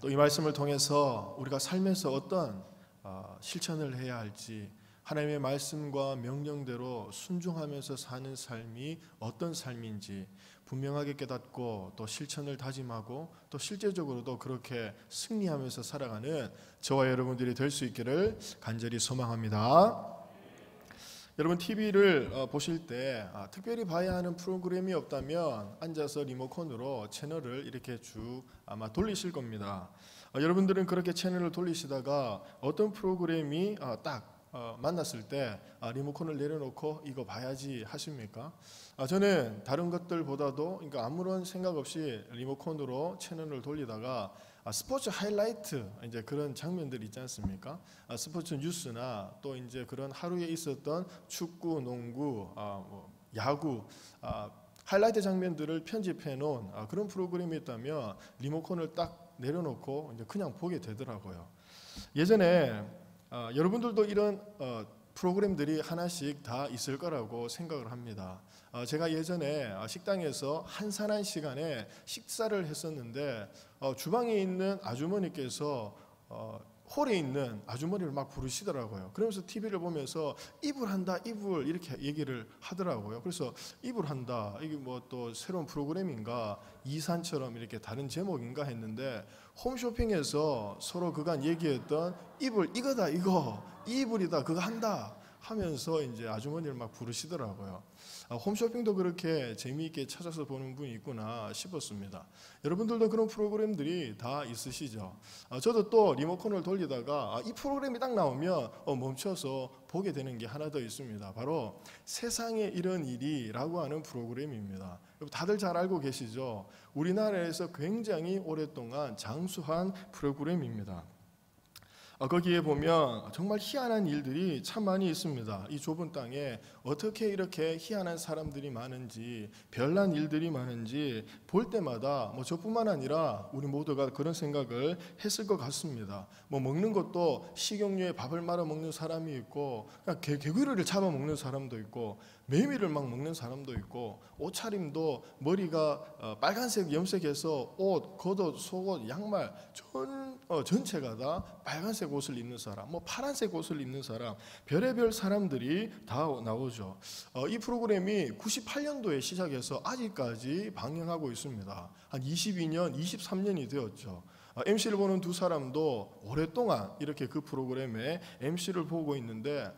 또 이 말씀을 통해서 우리가 삶에서 어떤 실천을 해야 할지, 하나님의 말씀과 명령대로 순종하면서 사는 삶이 어떤 삶인지 분명하게 깨닫고 또 실천을 다짐하고 또 실제적으로도 그렇게 승리하면서 살아가는 저와 여러분들이 될 수 있기를 간절히 소망합니다. 여러분, TV를 보실 때 특별히 봐야 하는 프로그램이 없다면 앉아서 리모컨으로 채널을 이렇게 쭉 아마 돌리실 겁니다. 여러분들은 그렇게 채널을 돌리시다가 어떤 프로그램이 딱 만났을 때 리모컨을 내려놓고 이거 봐야지 하십니까? 저는 다른 것들보다도 그러니까 아무런 생각 없이 리모컨으로 채널을 돌리다가 스포츠 하이라이트 이제 그런 장면들 있지 않습니까? 스포츠 뉴스나 또 이제 그런 하루에 있었던 축구, 농구, 야구 하이라이트 장면들을 편집해 놓은 그런 프로그램이 있다면 리모컨을 딱 내려놓고 이제 그냥 보게 되더라고요. 예전에 여러분들도 이런 프로그램들이 하나씩 다 있을 거라고 생각을 합니다. 제가 예전에 식당에서 한산한 시간에 식사를 했었는데 주방에 있는 아주머니께서 홀에 있는 아주머니를 막 부르시더라고요. 그러면서 TV를 보면서 이불 한다, 이불 이렇게 얘기를 하더라고요. 그래서 이불 한다, 이게 뭐 또 새로운 프로그램인가, 이산처럼 이렇게 다른 제목인가 했는데 홈쇼핑에서 서로 그간 얘기했던 이불 이거다, 이거 이 이불이다, 그거 한다 하면서 이제 아주머니를 막 부르시더라고요. 홈쇼핑도 그렇게 재미있게 찾아서 보는 분이 있구나 싶었습니다. 여러분들도 그런 프로그램들이 다 있으시죠? 저도 또 리모컨을 돌리다가 이 프로그램이 딱 나오면 멈춰서 보게 되는 게 하나 더 있습니다. 바로 세상에 이런 일이라고 하는 프로그램입니다. 다들 잘 알고 계시죠? 우리나라에서 굉장히 오랫동안 장수한 프로그램입니다. 거기에 보면 정말 희한한 일들이 참 많이 있습니다. 이 좁은 땅에 어떻게 이렇게 희한한 사람들이 많은지, 별난 일들이 많은지 볼 때마다 저뿐만 아니라 우리 모두가 그런 생각을 했을 것 같습니다. 먹는 것도 식용유에 밥을 말아 먹는 사람이 있고, 개구리를 잡아 먹는 사람도 있고, 매미를 막 먹는 사람도 있고, 옷차림도 머리가 빨간색 염색해서 옷, 겉옷, 속옷, 양말 전체가 다 빨간색 옷을 입는 사람, 파란색 옷을 입는 사람, 별의별 사람들이 다 나오죠. 이 프로그램이 98년도에 시작해서 아직까지 방영하고 있습니다. 한 22년, 23년이 되었죠. MC를 보는 두 사람도 오랫동안 이렇게 그 프로그램에 MC를 보고 있는데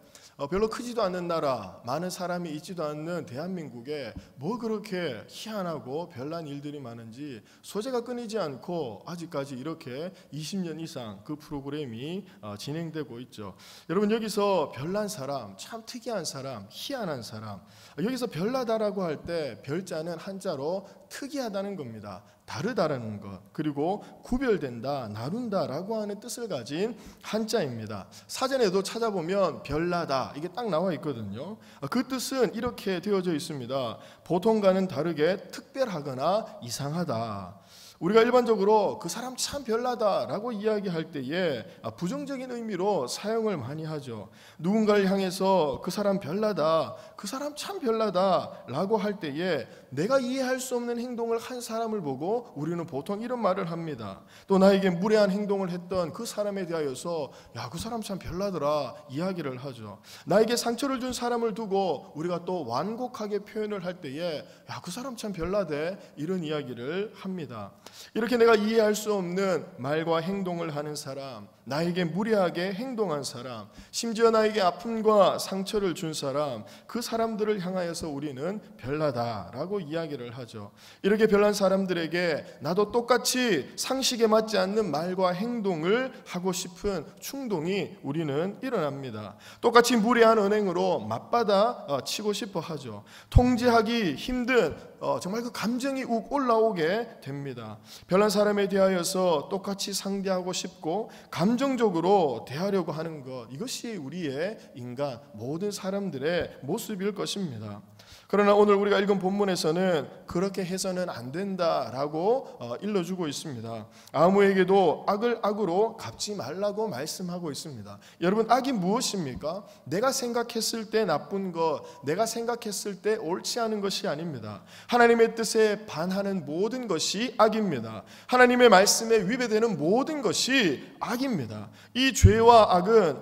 별로 크지도 않는 나라, 많은 사람이 있지도 않는 대한민국에 뭐 그렇게 희한하고 별난 일들이 많은지 소재가 끊이지 않고 아직까지 이렇게 20년 이상 그 프로그램이 진행되고 있죠. 여러분, 여기서 별난 사람, 참 특이한 사람, 희한한 사람, 여기서 별나다라고 할 때 별자는 한자로 특이하다는 겁니다. 다르다라는 것, 그리고 구별된다, 나눈다라고 하는 뜻을 가진 한자입니다. 사전에도 찾아보면 별나다 이게 딱 나와 있거든요. 그 뜻은 이렇게 되어져 있습니다. 보통과는 다르게 특별하거나 이상하다. 우리가 일반적으로 그 사람 참 별나다라고 이야기할 때에 부정적인 의미로 사용을 많이 하죠. 누군가를 향해서 그 사람 별나다, 그 사람 참 별나다라고 할 때에 내가 이해할 수 없는 행동을 한 사람을 보고 우리는 보통 이런 말을 합니다. 또 나에게 무례한 행동을 했던 그 사람에 대하여서 야, 그 사람 참 별나더라 이야기를 하죠. 나에게 상처를 준 사람을 두고 우리가 또 완곡하게 표현을 할 때에 야, 그 사람 참 별나대 이런 이야기를 합니다. 이렇게 내가 이해할 수 없는 말과 행동을 하는 사람, 나에게 무례하게 행동한 사람, 심지어 나에게 아픔과 상처를 준 사람, 그 사람들을 향하여서 우리는 별나다라고 이야기를 하죠. 이렇게 별난 사람들에게 나도 똑같이 상식에 맞지 않는 말과 행동을 하고 싶은 충동이 우리는 일어납니다. 똑같이 무례한 언행으로 맞받아 치고 싶어 하죠. 통제하기 힘든 정말 그 감정이 욱 올라오게 됩니다. 별난 사람에 대하여서 똑같이 상대하고 싶고 감정적으로 대하려고 하는 것, 이것이 우리의 인간 모든 사람들의 모습일 것입니다. 그러나 오늘 우리가 읽은 본문에서는 그렇게 해서는 안 된다라고 일러주고 있습니다. 아무에게도 악을 악으로 갚지 말라고 말씀하고 있습니다. 여러분, 악이 무엇입니까? 내가 생각했을 때 나쁜 것, 내가 생각했을 때 옳지 않은 것이 아닙니다. 하나님의 뜻에 반하는 모든 것이 악입니다. 하나님의 말씀에 위배되는 모든 것이 악입니다. 이 죄와 악은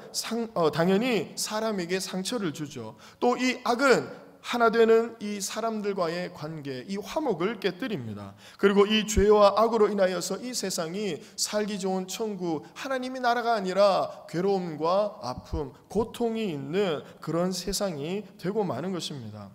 당연히 사람에게 상처를 주죠. 또 이 악은 하나 되는 이 사람들과의 관계, 이 화목을 깨뜨립니다. 그리고 이 죄와 악으로 인하여서 이 세상이 살기 좋은 천국, 하나님의 나라가 아니라 괴로움과 아픔, 고통이 있는 그런 세상이 되고 마는 것입니다.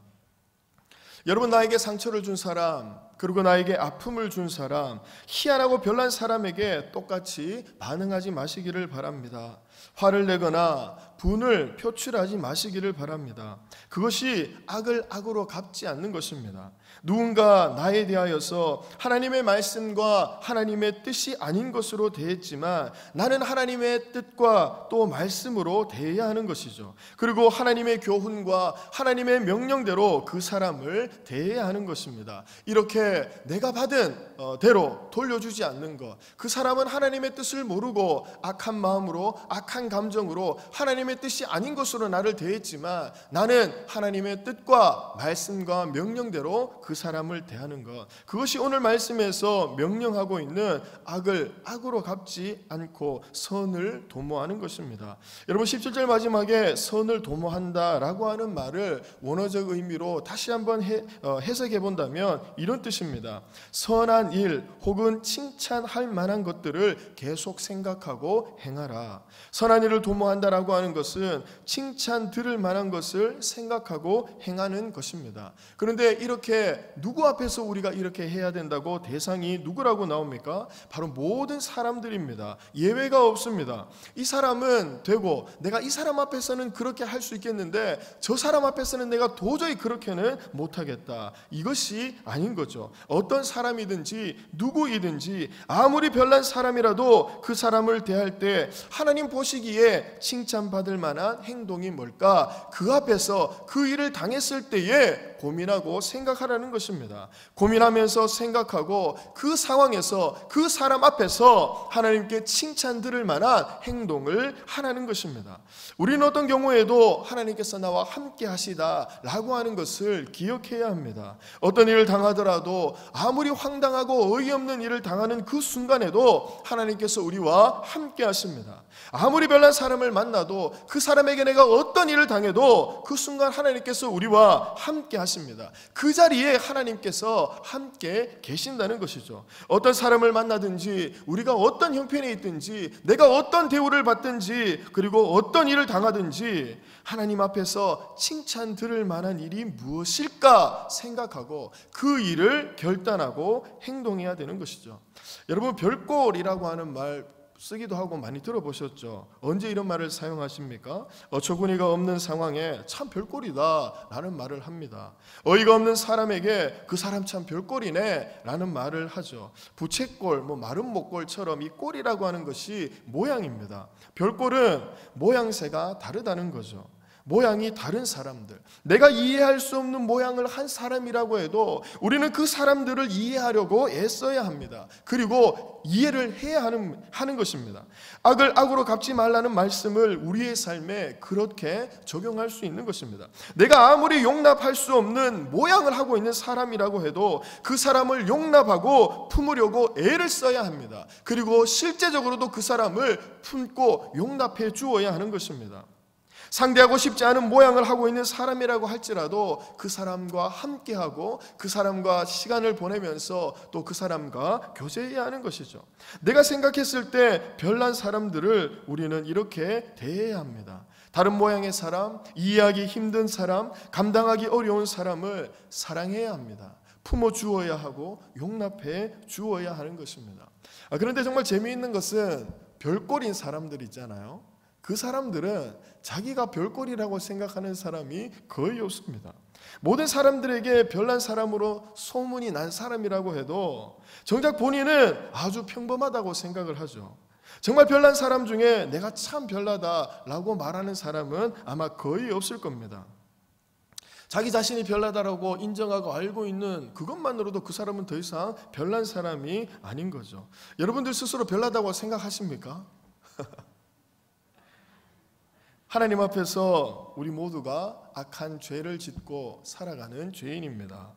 여러분, 나에게 상처를 준 사람, 그리고 나에게 아픔을 준 사람, 희한하고 별난 사람에게 똑같이 반응하지 마시기를 바랍니다. 화를 내거나 분을 표출하지 마시기를 바랍니다. 그것이 악을 악으로 갚지 않는 것입니다. 누군가 나에 대하여서 하나님의 말씀과 하나님의 뜻이 아닌 것으로 대했지만 나는 하나님의 뜻과 또 말씀으로 대해야 하는 것이죠. 그리고 하나님의 교훈과 하나님의 명령대로 그 사람을 대해야 하는 것입니다. 이렇게 내가 받은 대로 돌려주지 않는 것, 그 사람은 하나님의 뜻을 모르고 악한 마음으로, 악한 감정으로 하나님의 뜻이 아닌 것으로 나를 대했지만 나는 하나님의 뜻과 말씀과 명령대로 그 사람을 대하는 것, 그것이 오늘 말씀에서 명령하고 있는 악을 악으로 갚지 않고 선을 도모하는 것입니다. 여러분, 17절 마지막에 선을 도모한다라고 하는 말을 원어적 의미로 다시 한번 해석해 본다면 이런 뜻입니다. 선한 일 혹은 칭찬할 만한 것들을 계속 생각하고 행하라. 선한 일을 도모한다라고 하는 것은 칭찬 들을 만한 것을 생각하고 행하는 것입니다. 그런데 이렇게 누구 앞에서 우리가 이렇게 해야 된다고 대상이 누구라고 나옵니까? 바로 모든 사람들입니다. 예외가 없습니다. 이 사람은 되고 내가 이 사람 앞에서는 그렇게 할 수 있겠는데 저 사람 앞에서는 내가 도저히 그렇게는 못하겠다. 이것이 아닌 거죠. 어떤 사람이든지 누구이든지 아무리 별난 사람이라도 그 사람을 대할 때 하나님 보시기에 칭찬받을 만한 행동이 뭘까? 그 앞에서 그 일을 당했을 때에 고민하고 생각하라는 것입니다. 고민하면서 생각하고 그 상황에서 그 사람 앞에서 하나님께 칭찬 들을 만한 행동을 하라는 것입니다. 우리는 어떤 경우에도 하나님께서 나와 함께 하시다라고 하는 것을 기억해야 합니다. 어떤 일을 당하더라도 아무리 황당하고 어이없는 일을 당하는 그 순간에도 하나님께서 우리와 함께 하십니다. 아무리 별난 사람을 만나도 그 사람에게 내가 어떤 일을 당해도 그 순간 하나님께서 우리와 함께 하십니다. 그 자리에 하나님께서 함께 계신다는 것이죠. 어떤 사람을 만나든지 우리가 어떤 형편에 있든지 내가 어떤 대우를 받든지 그리고 어떤 일을 당하든지 하나님 앞에서 칭찬 들을 만한 일이 무엇일까 생각하고 그 일을 결단하고 행동해야 되는 것이죠. 여러분, 별꼴이라고 하는 말 쓰기도 하고 많이 들어보셨죠? 언제 이런 말을 사용하십니까? 어처구니가 없는 상황에 참 별꼴이다 라는 말을 합니다. 어이가 없는 사람에게 그 사람 참 별꼴이네 라는 말을 하죠. 부채꼴, 마른 목꼴처럼 이 꼴이라고 하는 것이 모양입니다. 별꼴은 모양새가 다르다는 거죠. 모양이 다른 사람들, 내가 이해할 수 없는 모양을 한 사람이라고 해도 우리는 그 사람들을 이해하려고 애써야 합니다. 그리고 이해를 해야 하는 것입니다. 악을 악으로 갚지 말라는 말씀을 우리의 삶에 그렇게 적용할 수 있는 것입니다. 내가 아무리 용납할 수 없는 모양을 하고 있는 사람이라고 해도 그 사람을 용납하고 품으려고 애를 써야 합니다. 그리고 실제적으로도 그 사람을 품고 용납해 주어야 하는 것입니다. 상대하고 싶지 않은 모양을 하고 있는 사람이라고 할지라도 그 사람과 함께하고 그 사람과 시간을 보내면서 또 그 사람과 교제해야 하는 것이죠. 내가 생각했을 때 별난 사람들을 우리는 이렇게 대해야 합니다. 다른 모양의 사람, 이해하기 힘든 사람, 감당하기 어려운 사람을 사랑해야 합니다. 품어 주어야 하고 용납해 주어야 하는 것입니다. 그런데 정말 재미있는 것은 별꼴인 사람들 있잖아요. 그 사람들은 자기가 별꼴이라고 생각하는 사람이 거의 없습니다. 모든 사람들에게 별난 사람으로 소문이 난 사람이라고 해도 정작 본인은 아주 평범하다고 생각을 하죠. 정말 별난 사람 중에 내가 참 별나다라고 말하는 사람은 아마 거의 없을 겁니다. 자기 자신이 별나다라고 인정하고 알고 있는 그것만으로도 그 사람은 더 이상 별난 사람이 아닌 거죠. 여러분들 스스로 별나다고 생각하십니까? 하나님 앞에서 우리 모두가 악한 죄를 짓고 살아가는 죄인입니다.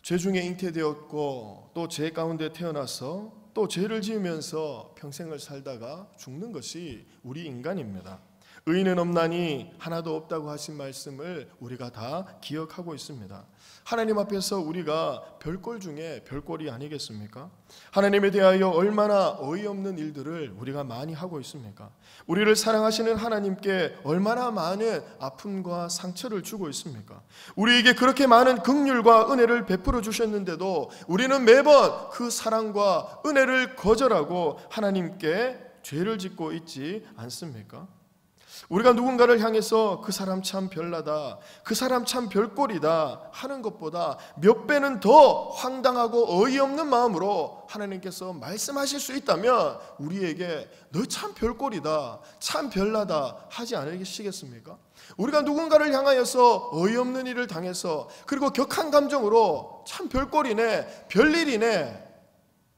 죄 중에 잉태되었고 또 죄 가운데 태어나서 또 죄를 지으면서 평생을 살다가 죽는 것이 우리 인간입니다. 의인은 없나니 하나도 없다고 하신 말씀을 우리가 다 기억하고 있습니다. 하나님 앞에서 우리가 별꼴 중에 별꼴이 아니겠습니까? 하나님에 대하여 얼마나 어이없는 일들을 우리가 많이 하고 있습니까? 우리를 사랑하시는 하나님께 얼마나 많은 아픔과 상처를 주고 있습니까? 우리에게 그렇게 많은 긍휼과 은혜를 베풀어 주셨는데도 우리는 매번 그 사랑과 은혜를 거절하고 하나님께 죄를 짓고 있지 않습니까? 우리가 누군가를 향해서 그 사람 참 별나다, 그 사람 참 별꼴이다 하는 것보다 몇 배는 더 황당하고 어이없는 마음으로 하나님께서 말씀하실 수 있다면 우리에게 너 참 별꼴이다, 참 별나다 하지 않으시겠습니까? 우리가 누군가를 향하여서 어이없는 일을 당해서 그리고 격한 감정으로 참 별꼴이네, 별일이네,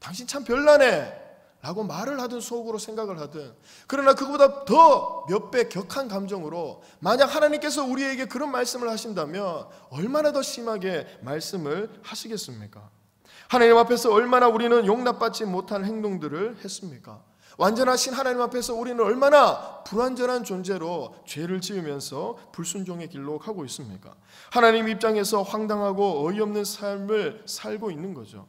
당신 참 별나네 라고 말을 하든 속으로 생각을 하든, 그러나 그보다 더 몇 배 격한 감정으로 만약 하나님께서 우리에게 그런 말씀을 하신다면 얼마나 더 심하게 말씀을 하시겠습니까? 하나님 앞에서 얼마나 우리는 용납받지 못한 행동들을 했습니까? 완전하신 하나님 앞에서 우리는 얼마나 불완전한 존재로 죄를 지으면서 불순종의 길로 가고 있습니까? 하나님 입장에서 황당하고 어이없는 삶을 살고 있는 거죠.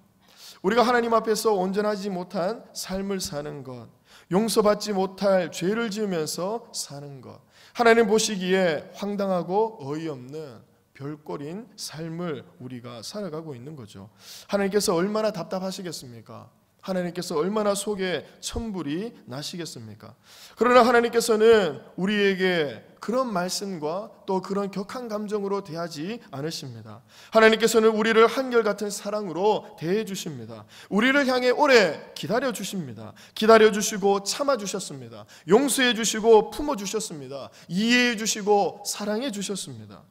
우리가 하나님 앞에서 온전하지 못한 삶을 사는 것, 용서받지 못할 죄를 지으면서 사는 것, 하나님 보시기에 황당하고 어이없는 별꼴인 삶을 우리가 살아가고 있는 거죠. 하나님께서 얼마나 답답하시겠습니까? 하나님께서 얼마나 속에 천불이 나시겠습니까? 그러나 하나님께서는 우리에게 그런 말씀과 또 그런 격한 감정으로 대하지 않으십니다. 하나님께서는 우리를 한결같은 사랑으로 대해 주십니다. 우리를 향해 오래 기다려 주십니다. 기다려 주시고 참아 주셨습니다. 용서해 주시고 품어 주셨습니다. 이해해 주시고 사랑해 주셨습니다.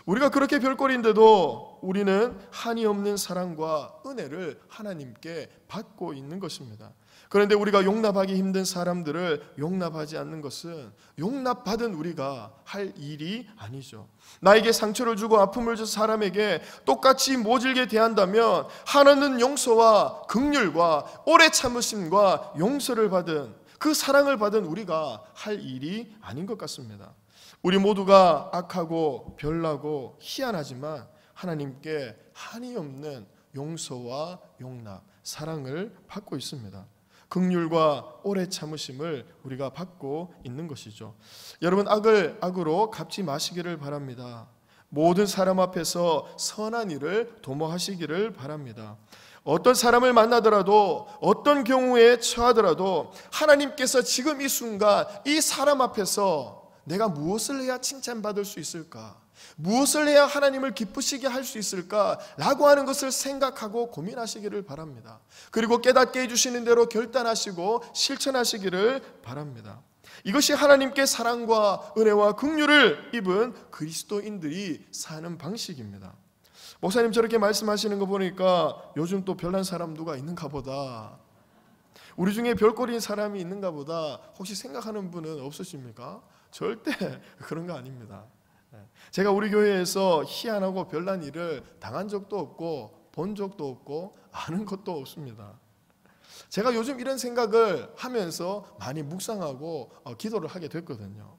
우리가 그렇게 별꼴인데도 우리는 한이 없는 사랑과 은혜를 하나님께 받고 있는 것입니다. 그런데 우리가 용납하기 힘든 사람들을 용납하지 않는 것은 용납받은 우리가 할 일이 아니죠. 나에게 상처를 주고 아픔을 준 사람에게 똑같이 모질게 대한다면 하나는 용서와 긍휼과 오래 참으심과 용서를 받은 그 사랑을 받은 우리가 할 일이 아닌 것 같습니다. 우리 모두가 악하고 별나고 희한하지만 하나님께 한이 없는 용서와 용납, 사랑을 받고 있습니다. 긍휼과 오래 참으심을 우리가 받고 있는 것이죠. 여러분, 악을 악으로 갚지 마시기를 바랍니다. 모든 사람 앞에서 선한 일을 도모하시기를 바랍니다. 어떤 사람을 만나더라도 어떤 경우에 처하더라도 하나님께서 지금 이 순간 이 사람 앞에서 내가 무엇을 해야 칭찬받을 수 있을까? 무엇을 해야 하나님을 기쁘시게 할 수 있을까? 라고 하는 것을 생각하고 고민하시기를 바랍니다. 그리고 깨닫게 해주시는 대로 결단하시고 실천하시기를 바랍니다. 이것이 하나님께 사랑과 은혜와 긍휼을 입은 그리스도인들이 사는 방식입니다. 목사님 저렇게 말씀하시는 거 보니까 요즘 또 별난 사람 누가 있는가 보다, 우리 중에 별꼴인 사람이 있는가 보다 혹시 생각하는 분은 없으십니까? 절대 그런 거 아닙니다. 제가 우리 교회에서 희한하고 별난 일을 당한 적도 없고 본 적도 없고 아는 것도 없습니다. 제가 요즘 이런 생각을 하면서 많이 묵상하고 기도를 하게 됐거든요.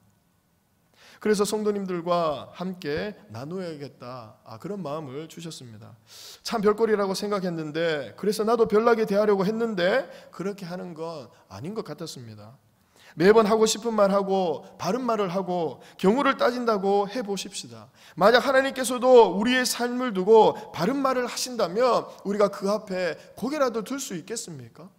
그래서 성도님들과 함께 나누어야겠다, 그런 마음을 주셨습니다. 참 별꼴이라고 생각했는데, 그래서 나도 별나게 대하려고 했는데 그렇게 하는 건 아닌 것 같았습니다. 매번 하고 싶은 말 하고 바른 말을 하고 경우를 따진다고 해보십시다. 만약 하나님께서도 우리의 삶을 두고 바른 말을 하신다면 우리가 그 앞에 고개라도 들 수 있겠습니까?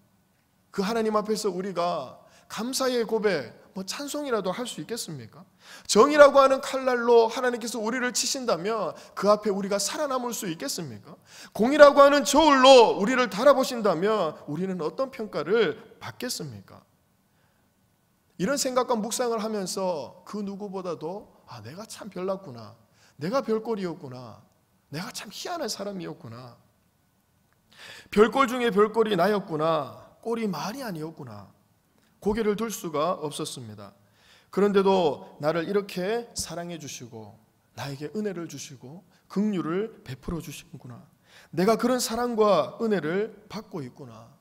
그 하나님 앞에서 우리가 감사의 고백, 찬송이라도 할 수 있겠습니까? 정이라고 하는 칼날로 하나님께서 우리를 치신다면 그 앞에 우리가 살아남을 수 있겠습니까? 공이라고 하는 저울로 우리를 달아보신다면 우리는 어떤 평가를 받겠습니까? 이런 생각과 묵상을 하면서 그 누구보다도 내가 참 별났구나, 내가 별꼴이었구나. 내가 참 희한한 사람이었구나. 별꼴 중에 별꼴이 나였구나. 꼴이 말이 아니었구나. 고개를 들 수가 없었습니다. 그런데도 나를 이렇게 사랑해 주시고 나에게 은혜를 주시고 긍휼을 베풀어 주시는구나. 내가 그런 사랑과 은혜를 받고 있구나.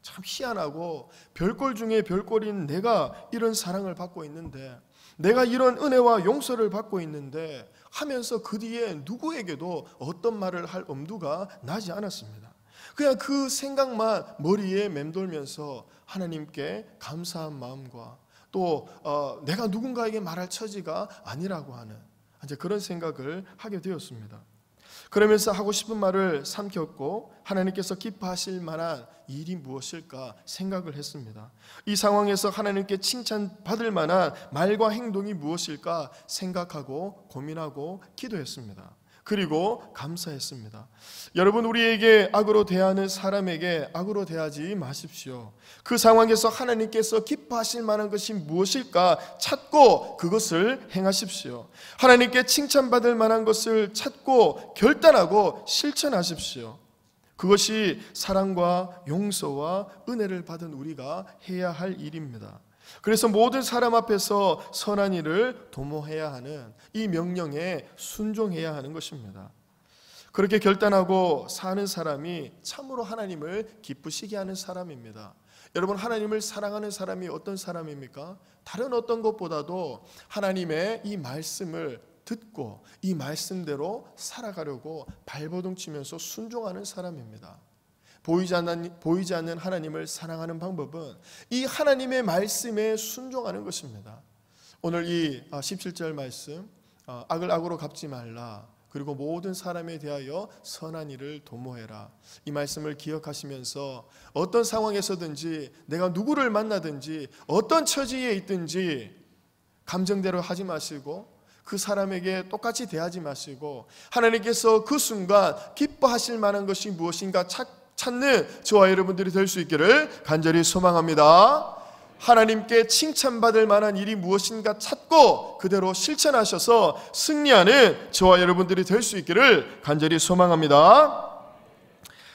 참 희한하고 별꼴 중에 별꼴인 내가 이런 사랑을 받고 있는데, 내가 이런 은혜와 용서를 받고 있는데 하면서 그 뒤에 누구에게도 어떤 말을 할 엄두가 나지 않았습니다. 그냥 그 생각만 머리에 맴돌면서 하나님께 감사한 마음과 또 내가 누군가에게 말할 처지가 아니라고 하는 이제 그런 생각을 하게 되었습니다. 그러면서 하고 싶은 말을 삼켰고 하나님께서 기뻐하실 만한 일이 무엇일까 생각을 했습니다. 이 상황에서 하나님께 칭찬받을 만한 말과 행동이 무엇일까 생각하고 고민하고 기도했습니다. 그리고 감사했습니다. 여러분, 우리에게 악으로 대하는 사람에게 악으로 대하지 마십시오. 그 상황에서 하나님께서 기뻐하실 만한 것이 무엇일까 찾고 그것을 행하십시오. 하나님께 칭찬받을 만한 것을 찾고 결단하고 실천하십시오. 그것이 사랑과 용서와 은혜를 받은 우리가 해야 할 일입니다. 그래서 모든 사람 앞에서 선한 일을 도모해야 하는 이 명령에 순종해야 하는 것입니다. 그렇게 결단하고 사는 사람이 참으로 하나님을 기쁘시게 하는 사람입니다. 여러분, 하나님을 사랑하는 사람이 어떤 사람입니까? 다른 어떤 것보다도 하나님의 이 말씀을 듣고 이 말씀대로 살아가려고 발버둥 치면서 순종하는 사람입니다. 보이지 않는 하나님을 사랑하는 방법은 이 하나님의 말씀에 순종하는 것입니다. 오늘 이 17절 말씀, 악을 악으로 갚지 말라, 그리고 모든 사람에 대하여 선한 일을 도모해라, 이 말씀을 기억하시면서 어떤 상황에서든지 내가 누구를 만나든지 어떤 처지에 있든지 감정대로 하지 마시고 그 사람에게 똑같이 대하지 마시고 하나님께서 그 순간 기뻐하실 만한 것이 무엇인가 찾는 저와 여러분들이 될 수 있기를 간절히 소망합니다. 하나님께 칭찬받을 만한 일이 무엇인가 찾고 그대로 실천하셔서 승리하는 저와 여러분들이 될 수 있기를 간절히 소망합니다.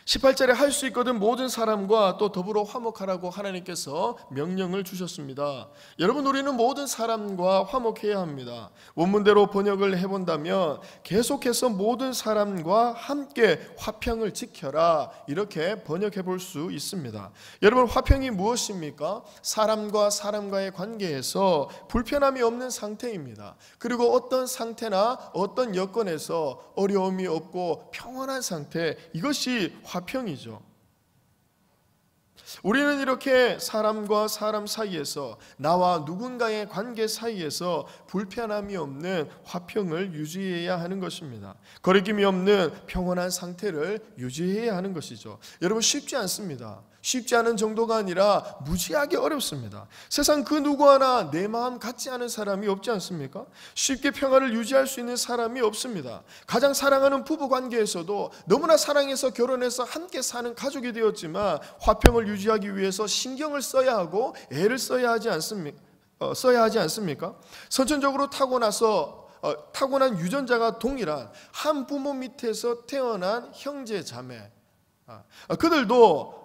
18절에 할 수 있거든 모든 사람과 또 더불어 화목하라고 하나님께서 명령을 주셨습니다. 여러분, 우리는 모든 사람과 화목해야 합니다. 원문대로 번역을 해본다면 계속해서 모든 사람과 함께 화평을 지켜라, 이렇게 번역해 볼 수 있습니다. 여러분, 화평이 무엇입니까? 사람과 사람과의 관계에서 불편함이 없는 상태입니다. 그리고 어떤 상태나 어떤 여건에서 어려움이 없고 평온한 상태, 이것이 화평이죠. 우리는 이렇게 사람과 사람 사이에서, 나와 누군가의 관계 사이에서 불편함이 없는 화평을 유지해야 하는 것입니다. 거리낌이 없는 평온한 상태를 유지해야 하는 것이죠. 여러분, 쉽지 않습니다. 쉽지 않은 정도가 아니라 무지하게 어렵습니다. 세상 그 누구 하나 내 마음 같지 않은 사람이 없지 않습니까? 쉽게 평화를 유지할 수 있는 사람이 없습니다. 가장 사랑하는 부부 관계에서도 너무나 사랑해서 결혼해서 함께 사는 가족이 되었지만 화평을 유지하기 위해서 신경을 써야 하고 애를 써야 하지 않습니까? 선천적으로 타고난 유전자가 동일한 한 부모 밑에서 태어난 형제 자매, 그들도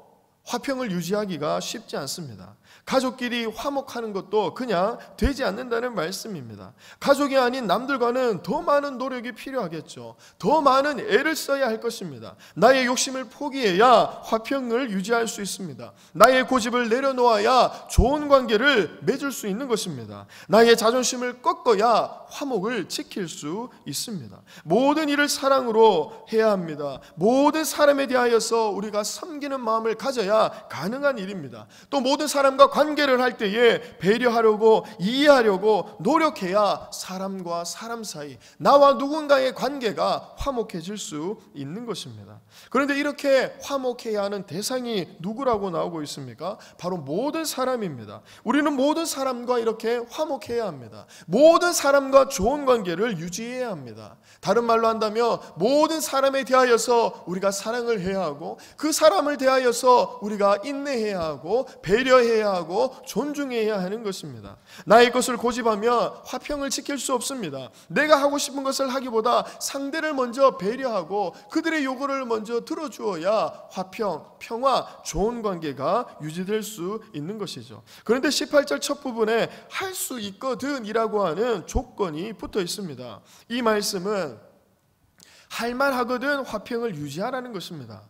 화평을 유지하기가 쉽지 않습니다. 가족끼리 화목하는 것도 그냥 되지 않는다는 말씀입니다. 가족이 아닌 남들과는 더 많은 노력이 필요하겠죠. 더 많은 애를 써야 할 것입니다. 나의 욕심을 포기해야 화평을 유지할 수 있습니다. 나의 고집을 내려놓아야 좋은 관계를 맺을 수 있는 것입니다. 나의 자존심을 꺾어야 화목을 지킬 수 있습니다. 모든 일을 사랑으로 해야 합니다. 모든 사람에 대하여서 우리가 섬기는 마음을 가져야 가능한 일입니다. 또 모든 사람과 관계를 할 때에 배려하려고 이해하려고 노력해야 사람과 사람 사이, 나와 누군가의 관계가 화목해질 수 있는 것입니다. 그런데 이렇게 화목해야 하는 대상이 누구라고 나오고 있습니까? 바로 모든 사람입니다. 우리는 모든 사람과 이렇게 화목해야 합니다. 모든 사람과 좋은 관계를 유지해야 합니다. 다른 말로 한다면 모든 사람에 대하여서 우리가 사랑을 해야 하고 그 사람을 대하여서 우리가 인내해야 하고 배려해야 하고 존중해야 하는 것입니다. 나의 것을 고집하며 화평을 지킬 수 없습니다. 내가 하고 싶은 것을 하기보다 상대를 먼저 배려하고 그들의 요구를 먼저 들어주어야 화평, 평화, 좋은 관계가 유지될 수 있는 것이죠. 그런데 18절 첫 부분에 할 수 있거든 이라고 하는 조건이 붙어 있습니다. 이 말씀은 할 만하거든 화평을 유지하라는 것입니다.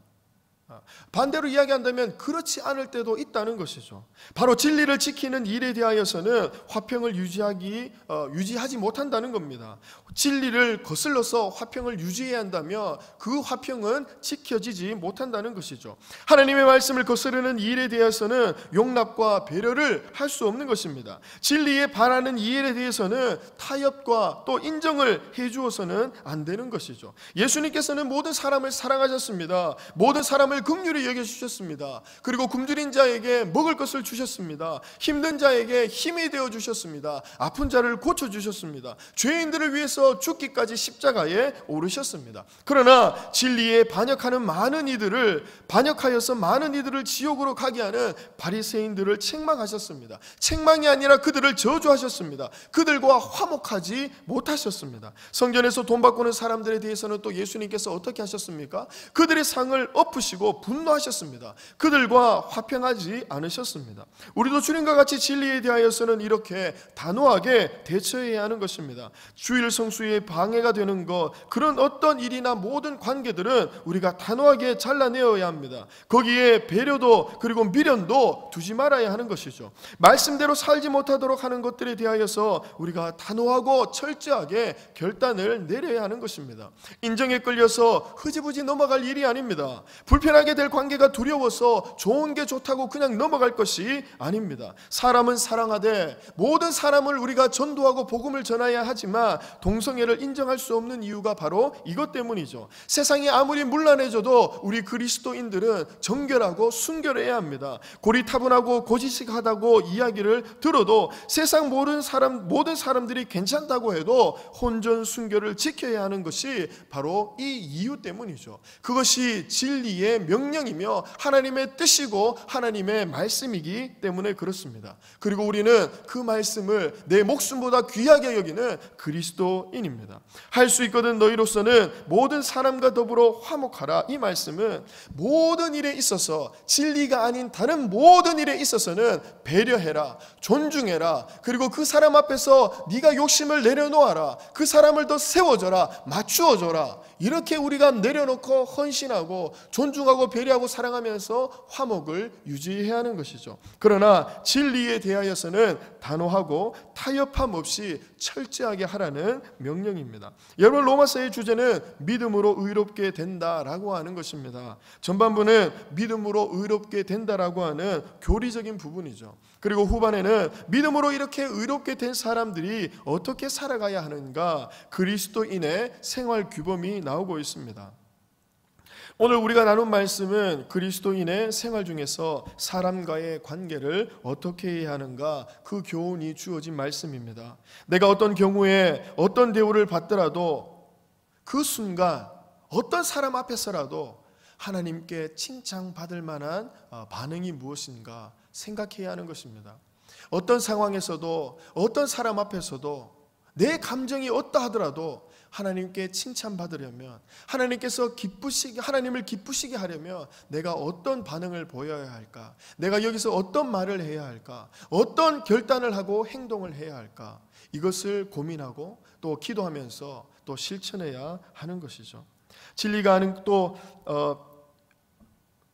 반대로 이야기한다면 그렇지 않을 때도 있다는 것이죠. 바로 진리를 지키는 일에 대하여서는 화평을 유지하지 못한다는 겁니다. 진리를 거슬러서 화평을 유지해야 한다면 그 화평은 지켜지지 못한다는 것이죠. 하나님의 말씀을 거스르는 일에 대해서는 용납과 배려를 할 수 없는 것입니다. 진리에 반하는 이 일에 대해서는 타협과 또 인정을 해주어서는 안 되는 것이죠. 예수님께서는 모든 사람을 사랑하셨습니다. 모든 사람을 긍휼히 여겨주셨습니다. 그리고 굶주린 자에게 먹을 것을 주셨습니다. 힘든 자에게 힘이 되어주셨습니다. 아픈 자를 고쳐주셨습니다. 죄인들을 위해서 죽기까지 십자가에 오르셨습니다. 그러나 진리에 반역하는 반역하여서 많은 이들을 지옥으로 가게 하는 바리새인들을 책망하셨습니다. 책망이 아니라 그들을 저주하셨습니다. 그들과 화목하지 못하셨습니다. 성전에서 돈 바꾸는 사람들에 대해서는 또 예수님께서 어떻게 하셨습니까? 그들의 상을 엎으시고 분노하셨습니다. 그들과 화평하지 않으셨습니다. 우리도 주님과 같이 진리에 대하여서는 이렇게 단호하게 대처해야 하는 것입니다. 주일 성수에 방해가 되는 것, 그런 어떤 일이나 모든 관계들은 우리가 단호하게 잘라내어야 합니다. 거기에 배려도 그리고 미련도 두지 말아야 하는 것이죠. 말씀대로 살지 못하도록 하는 것들에 대하여서 우리가 단호하고 철저하게 결단을 내려야 하는 것입니다. 인정에 끌려서 흐지부지 넘어갈 일이 아닙니다. 불편하게 될 관계가 두려워서 좋은 게 좋다고 그냥 넘어갈 것이 아닙니다. 사람은 사랑하되 모든 사람을 우리가 전도하고 복음을 전해야 하지만 동성애를 인정할 수 없는 이유가 바로 이것 때문이죠. 세상이 아무리 문란해져도 우리 그리스도인들은 정결하고 순결해야 합니다. 고리타분하고 고지식하다고 이야기를 들어도 세상 모든 사람들이 괜찮다고 해도 혼전 순결을 지켜야 하는 것이 바로 이 이유 때문이죠. 그것이 진리의 명령이며 하나님의 뜻이고 하나님의 말씀이기 때문에 그렇습니다. 그리고 우리는 그 말씀을 내 목숨보다 귀하게 여기는 그리스도인입니다. 할 수 있거든 너희로서는 모든 사람과 더불어 화목하라. 이 말씀은 모든 일에 있어서 진리가 아닌 다른 모든 일에 있어서는 배려해라, 존중해라, 그리고 그 사람 앞에서 네가 욕심을 내려놓아라, 그 사람을 더 세워줘라, 맞추어줘라. 이렇게 우리가 내려놓고 헌신하고 존중하고 배려하고 사랑하면서 화목을 유지해야 하는 것이죠. 그러나 진리에 대하여서는 단호하고 타협함 없이 철저하게 하라는 명령입니다. 여러분, 로마서의 주제는 믿음으로 의롭게 된다라고 하는 것입니다. 전반부는 믿음으로 의롭게 된다라고 하는 교리적인 부분이죠. 그리고 후반에는 믿음으로 이렇게 의롭게 된 사람들이 어떻게 살아가야 하는가, 그리스도인의 생활 규범이 나오고 있습니다. 오늘 우리가 나눈 말씀은 그리스도인의 생활 중에서 사람과의 관계를 어떻게 해야 하는가, 그 교훈이 주어진 말씀입니다. 내가 어떤 경우에 어떤 대우를 받더라도 그 순간 어떤 사람 앞에서라도 하나님께 칭찬받을 만한 반응이 무엇인가 생각해야 하는 것입니다. 어떤 상황에서도 어떤 사람 앞에서도 내 감정이 어떠하더라도 하나님께 칭찬받으려면, 하나님을 기쁘시게 하려면 내가 어떤 반응을 보여야 할까? 내가 여기서 어떤 말을 해야 할까? 어떤 결단을 하고 행동을 해야 할까? 이것을 고민하고 또 기도하면서 또 실천해야 하는 것이죠. 진리가 아닌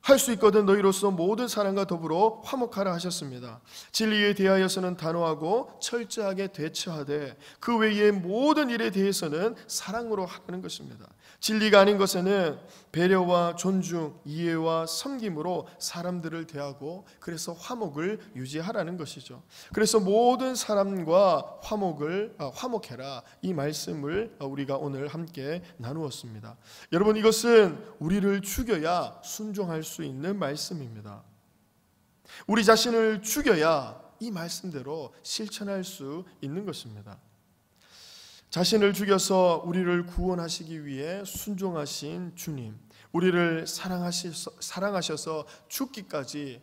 할 수 있거든 너희로서 모든 사람과 더불어 화목하라 하셨습니다. 진리에 대하여서는 단호하고 철저하게 대처하되 그 외의 모든 일에 대해서는 사랑으로 하는 것입니다. 진리가 아닌 것에는 배려와 존중, 이해와 섬김으로 사람들을 대하고 그래서 화목을 유지하라는 것이죠. 그래서 모든 사람과 화목해라, 이 말씀을 우리가 오늘 함께 나누었습니다. 여러분, 이것은 우리를 죽여야 순종할 수 있는 말씀입니다. 우리 자신을 죽여야 이 말씀대로 실천할 수 있는 것입니다. 자신을 죽여서 우리를 구원하시기 위해 순종하신 주님, 우리를 사랑하셔서 죽기까지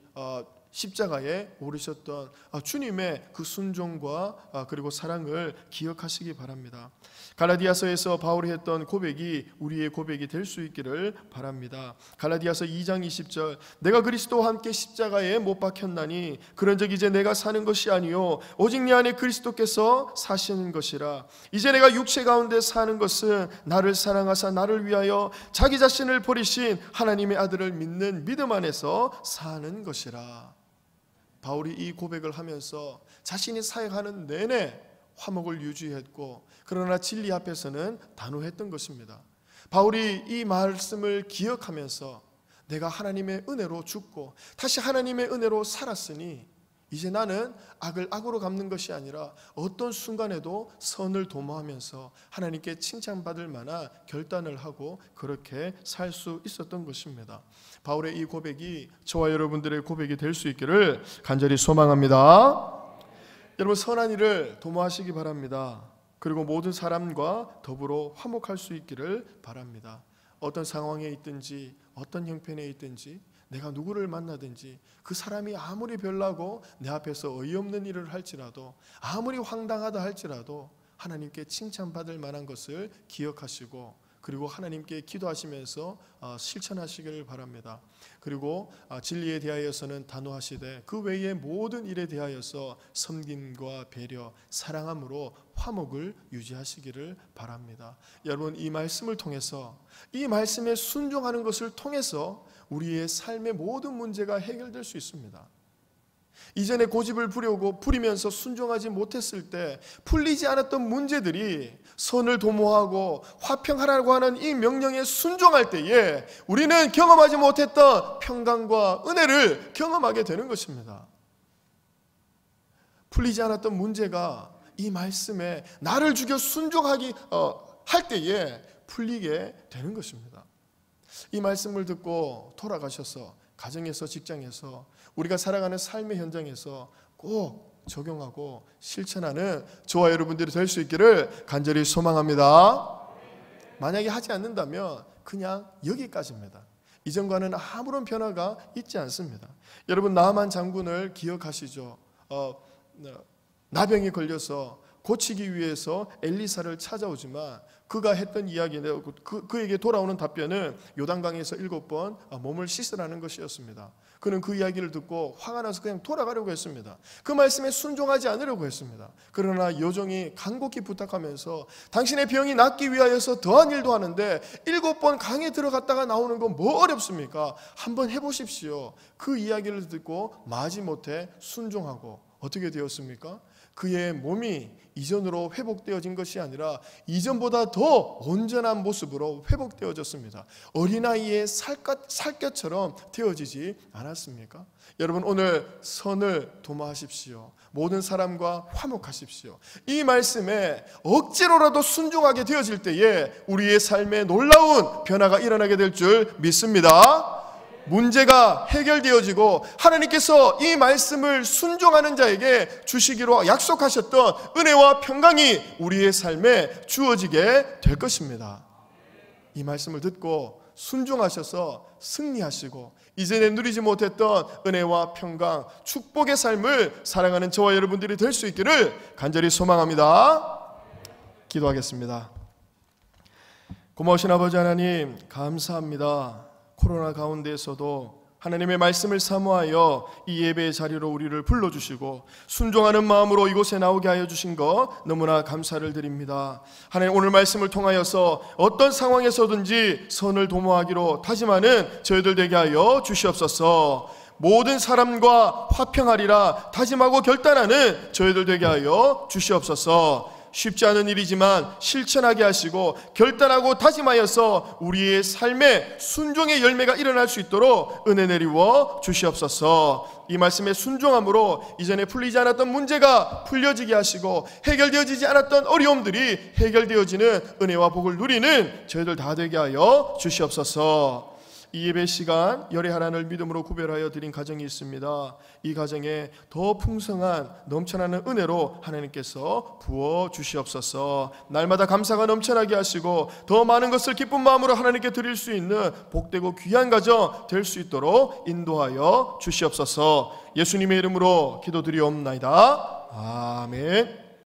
십자가에 오르셨던 주님의 그 순종과 그리고 사랑을 기억하시기 바랍니다. 갈라디아서에서 바울이 했던 고백이 우리의 고백이 될 수 있기를 바랍니다. 갈라디아서 2장 20절, 내가 그리스도와 함께 십자가에 못 박혔나니 그런즉 이제 내가 사는 것이 아니요 오직 내 안에 그리스도께서 사시는 것이라. 이제 내가 육체 가운데 사는 것은 나를 사랑하사 나를 위하여 자기 자신을 버리신 하나님의 아들을 믿는 믿음 안에서 사는 것이라. 바울이 이 고백을 하면서 자신이 사역하는 내내 화목을 유지했고, 그러나 진리 앞에서는 단호했던 것입니다. 바울이 이 말씀을 기억하면서 내가 하나님의 은혜로 죽고 다시 하나님의 은혜로 살았으니 이제 나는 악을 악으로 갚는 것이 아니라 어떤 순간에도 선을 도모하면서 하나님께 칭찬받을 만한 결단을 하고 그렇게 살 수 있었던 것입니다. 바울의 이 고백이 저와 여러분들의 고백이 될 수 있기를 간절히 소망합니다. 여러분, 선한 일을 도모하시기 바랍니다. 그리고 모든 사람과 더불어 화목할 수 있기를 바랍니다. 어떤 상황에 있든지 어떤 형편에 있든지 내가 누구를 만나든지 그 사람이 아무리 별나고 내 앞에서 어이없는 일을 할지라도, 아무리 황당하다 할지라도 하나님께 칭찬받을 만한 것을 기억하시고 그리고 하나님께 기도하시면서 실천하시기를 바랍니다. 그리고 진리에 대하여서는 단호하시되 그 외의 모든 일에 대하여서 섬김과 배려, 사랑함으로 화목을 유지하시기를 바랍니다. 여러분, 이 말씀을 통해서, 이 말씀에 순종하는 것을 통해서 우리의 삶의 모든 문제가 해결될 수 있습니다. 이전에 고집을 부리면서 순종하지 못했을 때 풀리지 않았던 문제들이 선을 도모하고 화평하라고 하는 이 명령에 순종할 때에 우리는 경험하지 못했던 평강과 은혜를 경험하게 되는 것입니다. 풀리지 않았던 문제가 이 말씀에 나를 죽여 순종하기 할 때에 풀리게 되는 것입니다. 이 말씀을 듣고 돌아가셔서 가정에서, 직장에서, 우리가 살아가는 삶의 현장에서 꼭 적용하고 실천하는 저와 여러분들이 될 수 있기를 간절히 소망합니다. 만약에 하지 않는다면 그냥 여기까지입니다. 이전과는 아무런 변화가 있지 않습니다. 여러분, 나만 장군을 기억하시죠? 나병에 걸려서 고치기 위해서 엘리사를 찾아오지만 그가 했던 이야기는 그에게 돌아오는 답변은 요단강에서 7번 몸을 씻으라는 것이었습니다. 그는 그 이야기를 듣고 화가 나서 그냥 돌아가려고 했습니다. 그 말씀에 순종하지 않으려고 했습니다. 그러나 여종이 간곡히 부탁하면서 당신의 병이 낫기 위하여서 더한 일도 하는데 7번 강에 들어갔다가 나오는 건 뭐 어렵습니까? 한번 해보십시오. 그 이야기를 듣고 마지못해 순종하고 어떻게 되었습니까? 그의 몸이 이전으로 회복되어진 것이 아니라 이전보다 더 온전한 모습으로 회복되어졌습니다. 어린아이의 살갗처럼 되어지지 않았습니까? 여러분, 오늘 선을 도모하십시오. 모든 사람과 화목하십시오. 이 말씀에 억지로라도 순종하게 되어질 때에 우리의 삶에 놀라운 변화가 일어나게 될 줄 믿습니다. 문제가 해결되어지고 하나님께서 이 말씀을 순종하는 자에게 주시기로 약속하셨던 은혜와 평강이 우리의 삶에 주어지게 될 것입니다. 이 말씀을 듣고 순종하셔서 승리하시고 이전에 누리지 못했던 은혜와 평강, 축복의 삶을 살아가는 저와 여러분들이 될 수 있기를 간절히 소망합니다. 기도하겠습니다. 고마우신 아버지 하나님, 감사합니다. 코로나 가운데에서도 하나님의 말씀을 사모하여 이 예배의 자리로 우리를 불러주시고 순종하는 마음으로 이곳에 나오게 하여 주신 것 너무나 감사를 드립니다. 하나님, 오늘 말씀을 통하여서 어떤 상황에서든지 선을 도모하기로 다짐하는 저희들 되게 하여 주시옵소서. 모든 사람과 화평하리라 다짐하고 결단하는 저희들 되게 하여 주시옵소서. 쉽지 않은 일이지만 실천하게 하시고 결단하고 다짐하여서 우리의 삶에 순종의 열매가 일어날 수 있도록 은혜 내리워 주시옵소서. 이 말씀에 순종함으로 이전에 풀리지 않았던 문제가 풀려지게 하시고 해결되어지지 않았던 어려움들이 해결되어지는 은혜와 복을 누리는 저희들 다 되게 하여 주시옵소서. 이 예배 시간 열의 하나를 믿음으로 구별하여 드린 가정이 있습니다. 이 가정에 더 풍성한 넘쳐나는 은혜로 하나님께서 부어 주시옵소서. 날마다 감사가 넘쳐나게 하시고 더 많은 것을 기쁜 마음으로 하나님께 드릴 수 있는 복되고 귀한 가정 될 수 있도록 인도하여 주시옵소서. 예수님의 이름으로 기도드리옵나이다. 아멘.